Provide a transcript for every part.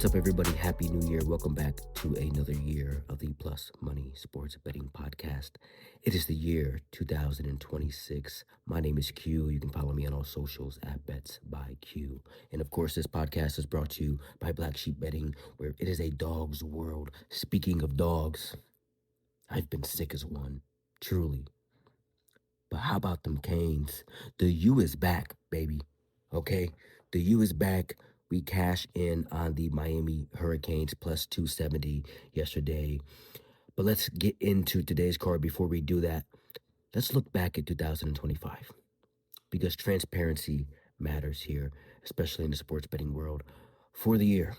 What's up, everybody? Happy New Year. Welcome back to another year of the Plus Money Sports Betting Podcast. It is the year 2026. My name is Q. You can follow me on all socials at Bets by Q. And of course, this podcast is brought to you by Black Sheep Betting, where it is a dog's world. Speaking of dogs, I've been sick as one, truly. But how about them Canes? The U is back, baby. Okay? The U is back. We cashed in on the Miami Hurricanes plus 270 yesterday. But let's get into today's card. Before we do that, let's look back at 2025 because transparency matters here, especially in the sports betting world. For the year,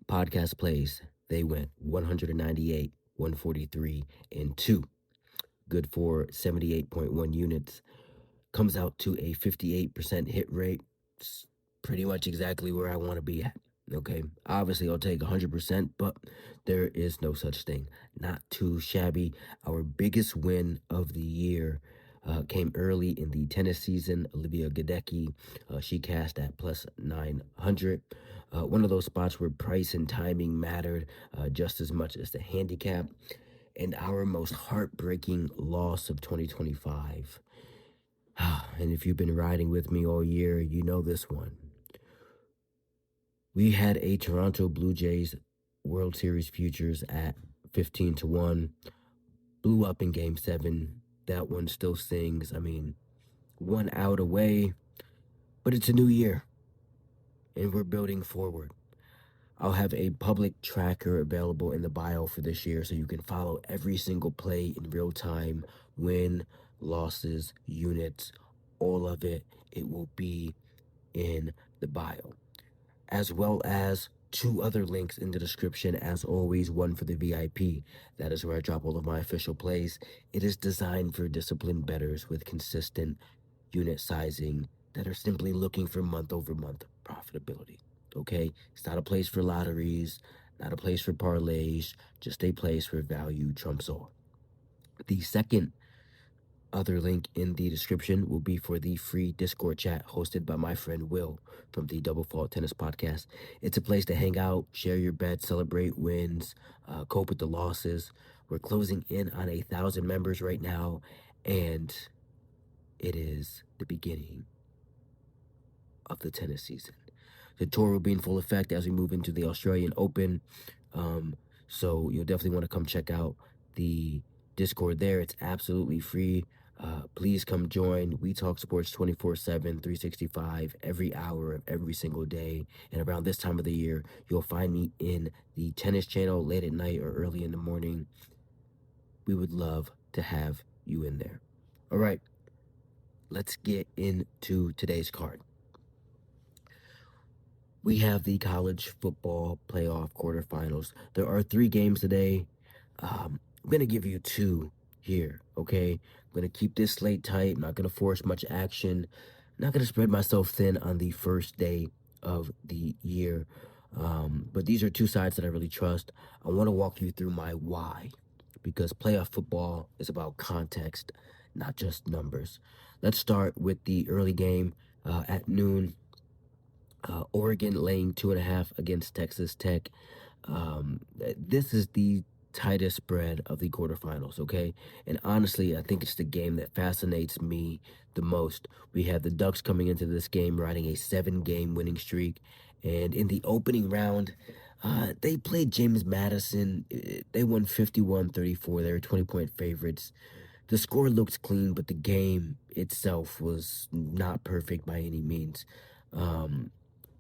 podcast plays, they went 198, 143, and 2. Good for 78.1 units. Comes out to a 58% hit rate. It's pretty much exactly where I want to be at. Okay, obviously I'll take 100%, but there is no such thing. Not too shabby. Our biggest win of the year came early in the tennis season. Olivia Gadecki, she cashed at plus 900. One of those spots where price and timing mattered just as much as the handicap. And our most heartbreaking loss of 2025. And if you've been riding with me all year, you know this one. We had a Toronto Blue Jays World Series futures at 15-1. Blew up in Game 7. That one still stings. I mean, 1 out away. But it's a new year. And we're building forward. I'll have a public tracker available in the bio for this year so you can follow every single play in real time, win, losses, units, all of it. It will be in the bio, as well as 2 other links in the description. As always, one for the VIP. That is where I drop all of my official plays. It is designed for disciplined bettors with consistent unit sizing that are simply looking for month-over-month profitability. Okay, it's not a place for lotteries, not a place for parlays, just a place where value trumps all. The second other link in the description will be for the free Discord chat hosted by my friend Will from the Double Fault Tennis Podcast. It's a place to hang out, share your bets, celebrate wins, cope with the losses. We're closing in on 1,000 members right now, and it is the beginning of the tennis season. The tour will be in full effect as we move into the Australian Open. So you'll definitely want to come check out the Discord there. It's absolutely free. Please come join. We talk sports 24/7, 365, every hour of every single day. And around this time of the year, you'll find me in the tennis channel late at night or early in the morning. We would love to have you in there. All right, let's get into today's card. We have the college football playoff quarterfinals. There are 3 games today. I'm going to give you 2 here, okay? I'm going to keep this slate tight. I'm not going to force much action. I'm not going to spread myself thin on the first day of the year. But these are 2 sides that I really trust. I want to walk you through my why, because playoff football is about context, not just numbers. Let's start with the early game at noon. Oregon laying 2.5 against Texas Tech. This is the tightest spread of the quarterfinals, okay? And honestly, I think it's the game that fascinates me the most. We have the Ducks coming into this game riding a 7-game winning streak. And in the opening round, they played James Madison. They won 51-34. They were 20-point favorites. The score looked clean, but the game itself was not perfect by any means.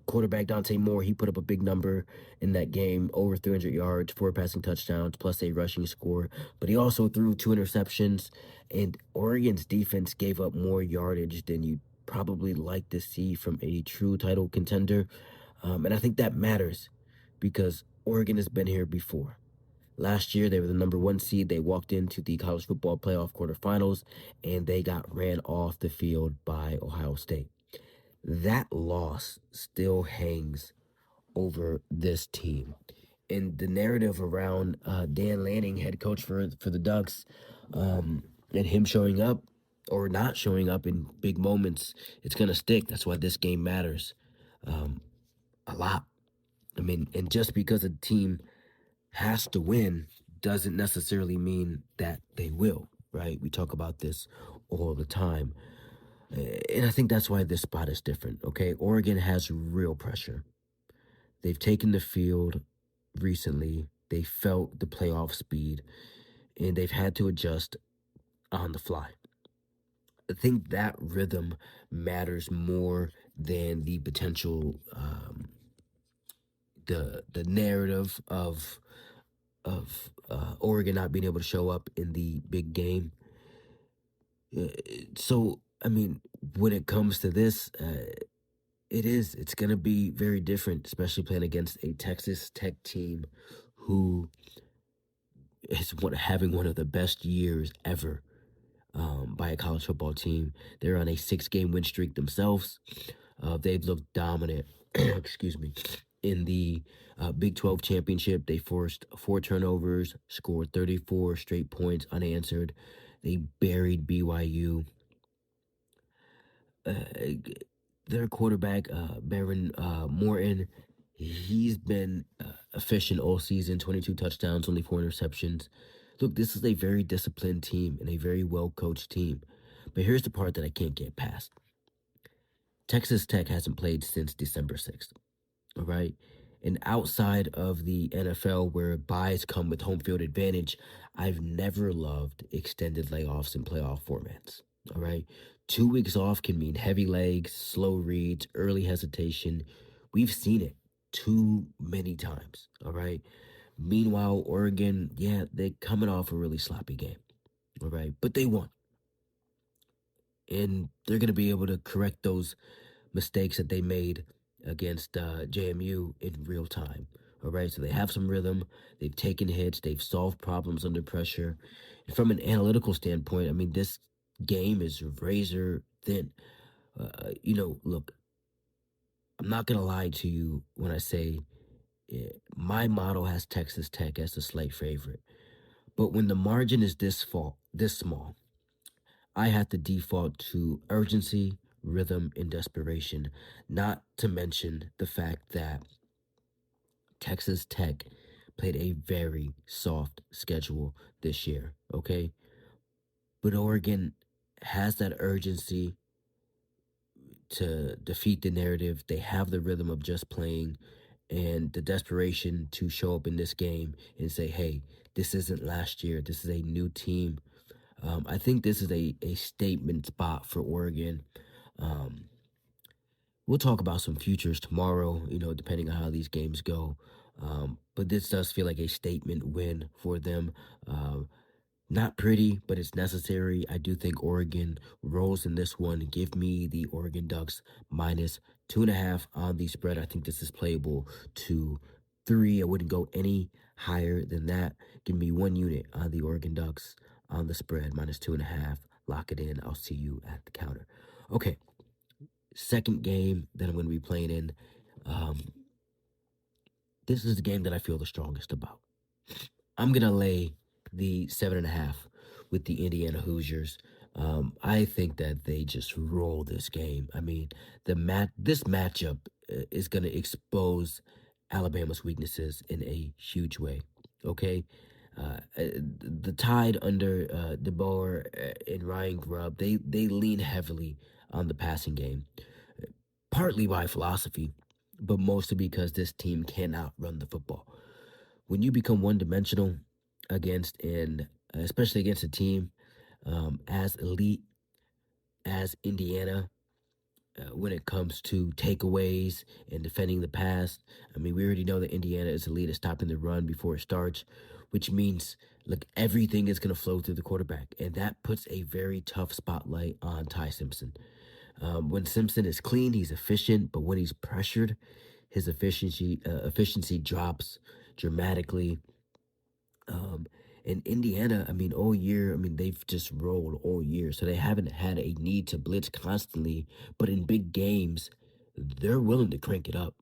Quarterback Dante Moore, he put up a big number in that game, over 300 yards, 4 passing touchdowns, plus a rushing score. But he also threw 2 interceptions, and Oregon's defense gave up more yardage than you'd probably like to see from a true title contender. And I think that matters because Oregon has been here before. Last year, they were the number 1 seed. They walked into the college football playoff quarterfinals, and they got ran off the field by Ohio State. That loss still hangs over this team. And the narrative around Dan Lanning, head coach for the Ducks, and him showing up or not showing up in big moments, it's going to stick. That's why this game matters a lot. I mean, and just because a team has to win doesn't necessarily mean that they will, right? We talk about this all the time. And I think that's why this spot is different, okay? Oregon has real pressure. They've taken the field recently, they felt the playoff speed, and they've had to adjust on the fly. I think that rhythm matters more than the potential, the narrative of Oregon not being able to show up in the big game. Uh, so, I mean, when it comes to this, it's going to be very different, especially playing against a Texas Tech team who is having one of the best years ever by a college football team. They're on a 6-game win streak themselves. They've looked dominant, excuse me, in the Big 12 championship. They forced 4 turnovers, scored 34 straight points unanswered. They buried BYU. Uh, their quarterback, Baron Morton, he's been efficient all season, 22 touchdowns, only 4 interceptions. Look, this is a very disciplined team and a very well-coached team. But here's the part that I can't get past. Texas Tech hasn't played since December 6th, all right? And outside of the NFL where buys come with home field advantage, I've never loved extended layoffs in playoff formats, all right? 2 weeks off can mean heavy legs, slow reads, early hesitation. We've seen it too many times, all right? Meanwhile, Oregon, yeah, they're coming off a really sloppy game, all right? But they won. And they're going to be able to correct those mistakes that they made against JMU in real time. All right, so they have some rhythm. They've taken hits. They've solved problems under pressure. And from an analytical standpoint, I mean, this game is razor thin. Look, I'm not gonna lie to you when I say my model has Texas Tech as the slight favorite. But when the margin is this small, I have to default to urgency, rhythm, and desperation, not to mention the fact that Texas Tech played a very soft schedule this year, okay? But Oregon has that urgency to defeat the narrative. They have the rhythm of just playing and the desperation to show up in this game and say, hey, this isn't last year. This is a new team. I think this is a statement spot for Oregon. Um, we'll talk about some futures tomorrow, depending on how these games go. But this does feel like a statement win for them. Not pretty, but it's necessary. I do think Oregon rolls in this one. Give me the Oregon Ducks minus 2.5 on the spread. I think this is playable to 3. I wouldn't go any higher than that. Give me 1 unit on the Oregon Ducks on the spread minus 2.5. Lock it in. I'll see you at the counter. Okay, second game that I'm going to be playing in. This is the game that I feel the strongest about. I'm going to lay the 7.5 with the Indiana Hoosiers. I think that they just roll this game. I mean, this matchup is going to expose Alabama's weaknesses in a huge way. Okay, the Tide under DeBoer and Ryan Grubb, they lean heavily on the passing game, partly by philosophy, but mostly because this team cannot run the football. When you become one-dimensional especially against a team as elite as Indiana, when it comes to takeaways and defending the pass, I mean, we already know that Indiana is elite at stopping the run before it starts, which means, look, everything is going to flow through the quarterback, and that puts a very tough spotlight on Ty Simpson. When Simpson is clean, he's efficient, but when he's pressured, his efficiency drops dramatically. In Indiana, I mean, all year, I mean, they've just rolled all year, so they haven't had a need to blitz constantly. But in big games, they're willing to crank it up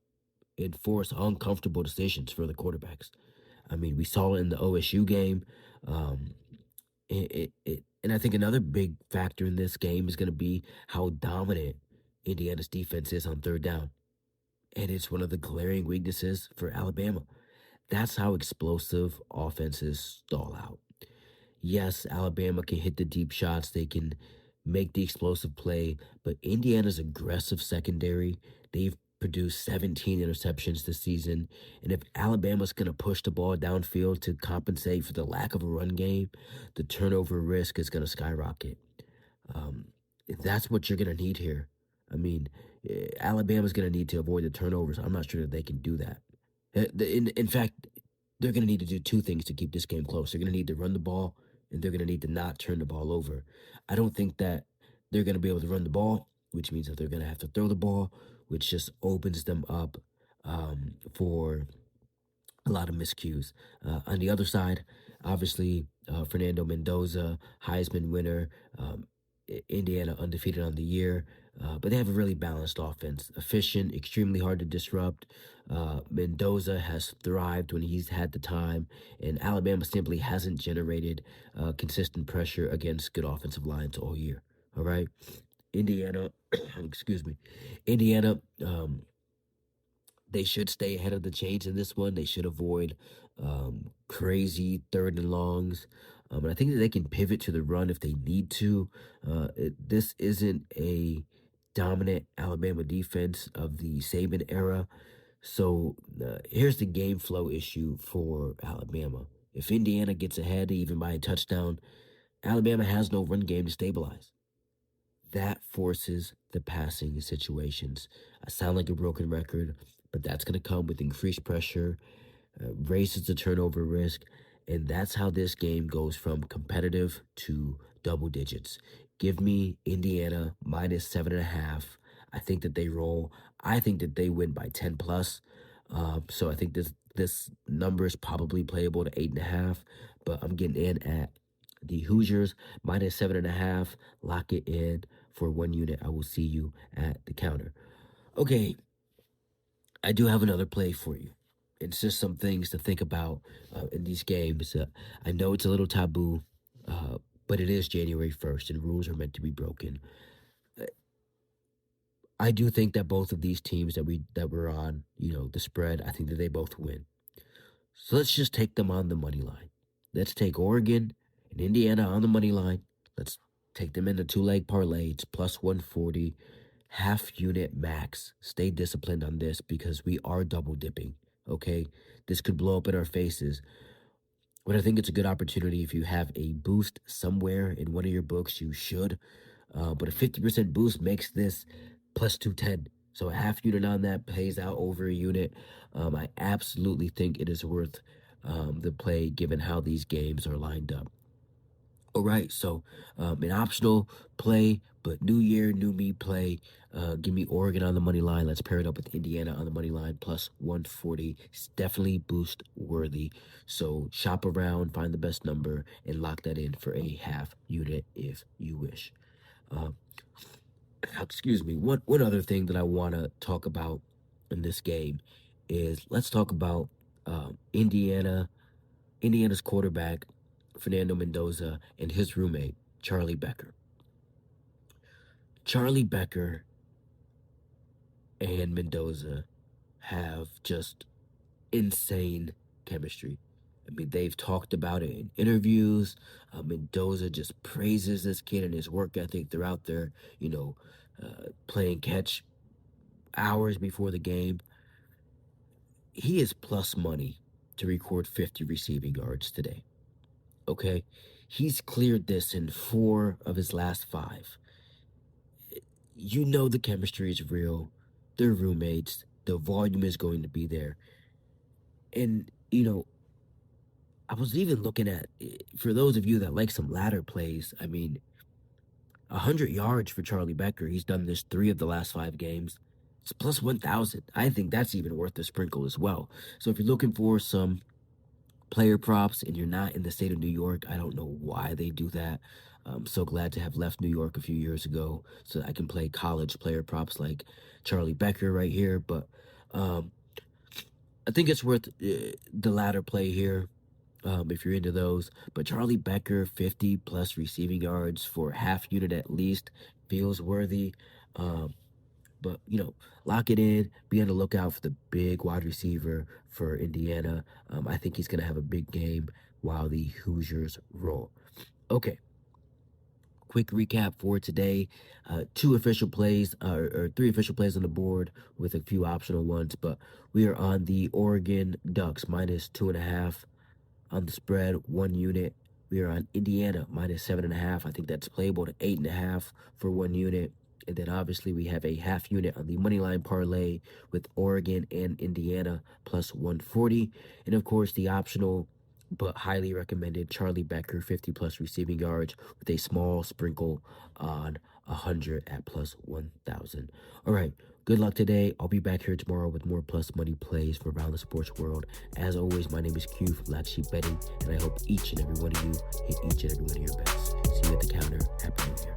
and force uncomfortable decisions for the quarterbacks. I mean, we saw it in the OSU game. Um, and I think another big factor in this game is going to be how dominant Indiana's defense is on third down. and it's one of the glaring weaknesses for Alabama. That's how explosive offenses stall out. Yes, Alabama can hit the deep shots, they can make the explosive play, but Indiana's aggressive secondary, they've produced 17 interceptions this season. And if Alabama's going to push the ball downfield to compensate for the lack of a run game, the turnover risk is going to skyrocket. Um, that's what you're going to need here. I mean, Alabama's going to need to avoid the turnovers. I'm not sure that they can do that. In fact, they're going to need to do two things to keep this game close. They're going to need to run the ball, and they're going to need to not turn the ball over. I don't think that they're going to be able to run the ball, which means that they're going to have to throw the ball, which just opens them up for a lot of miscues. On the other side, obviously, Fernando Mendoza, Heisman winner, Indiana undefeated on the year, but they have a really balanced offense, efficient, extremely hard to disrupt. Mendoza has thrived when he's had the time, and Alabama simply hasn't generated consistent pressure against good offensive lines all year. All right, Indiana, excuse me, Indiana. They should stay ahead of the chains in this one. They should avoid crazy third and longs. And I think that they can pivot to the run if they need to. This isn't a dominant Alabama defense of the Saban era. So here's the game flow issue for Alabama. If Indiana gets ahead, even by a touchdown, Alabama has no run game to stabilize. That forces the passing situations. I sound like a broken record, but that's going to come with increased pressure, raises the turnover risk, and that's how this game goes from competitive to double digits. Give me Indiana minus 7.5. I think that they roll. I think that they win by 10 plus. So I think this number is probably playable to 8.5, but I'm getting in at the Hoosiers minus 7.5. Lock it in for 1 unit. I will see you at the counter. Okay, I do have another play for you. It's just some things to think about in these games. I know it's a little taboo, but it is January 1st and rules are meant to be broken. I do think that both of these teams that we're on, the spread, I think that they both win. So let's just take them on the money line. Let's take Oregon and Indiana on the money line. Let's take them in the two-leg parlay. It's plus 140, half unit max. Stay disciplined on this because we are double dipping. Okay, this could blow up in our faces. But I think it's a good opportunity if you have a boost somewhere in one of your books, you should. But a 50% boost makes this plus 210. So a half unit on that pays out over a unit. I absolutely think it is worth the play given how these games are lined up. All right, so an optional play, but new year, new me play. Give me Oregon on the money line. Let's pair it up with Indiana on the money line plus 140. It's definitely boost worthy. So shop around, find the best number, and lock that in for a half unit if you wish. Excuse me. One other thing that I want to talk about in this game is let's talk about Indiana's quarterback Fernando Mendoza and his roommate Charlie Becker. Charlie Becker and Mendoza have just insane chemistry. I mean, they've talked about it in interviews. Mendoza just praises this kid and his work ethic. They're out there, playing catch hours before the game. He is plus money to record 50 receiving yards today. Okay? He's cleared this in 4 of his last 5. You know the chemistry is real. They're roommates. The volume is going to be there. And, I was even looking at, for those of you that like some ladder plays, I mean, 100 yards for Charlie Becker. He's done this 3 of the last 5 games. It's plus 1,000. I think that's even worth a sprinkle as well. So if you're looking for some player props and you're not in the state of New York, I don't know why they do that. I'm so glad to have left New York a few years ago so I can play college player props like Charlie Becker right here. But I think it's worth the latter play here if you're into those. But Charlie Becker, 50 plus receiving yards for half unit at least, feels worthy. But, lock it in. Be on the lookout for the big wide receiver for Indiana. I think he's going to have a big game while the Hoosiers roll. Okay. Quick recap for today. Two official plays, or three official plays on the board with a few optional ones. But we are on the Oregon Ducks -2.5 on the spread, 1 unit. We are on Indiana -7.5. I think that's playable to 8.5 for 1 unit. And then obviously we have a half unit on the money line parlay with Oregon and Indiana +140. And of course the optional but highly recommended Charlie Becker 50+ receiving yards with a small sprinkle on 100 at +1,000. All right. Good luck today. I'll be back here tomorrow with more plus money plays from around the sports world. As always, my name is Q from Black Sheep Betting, and I hope each and every one of you hit each and every one of your bets. See you at the counter. Happy New Year.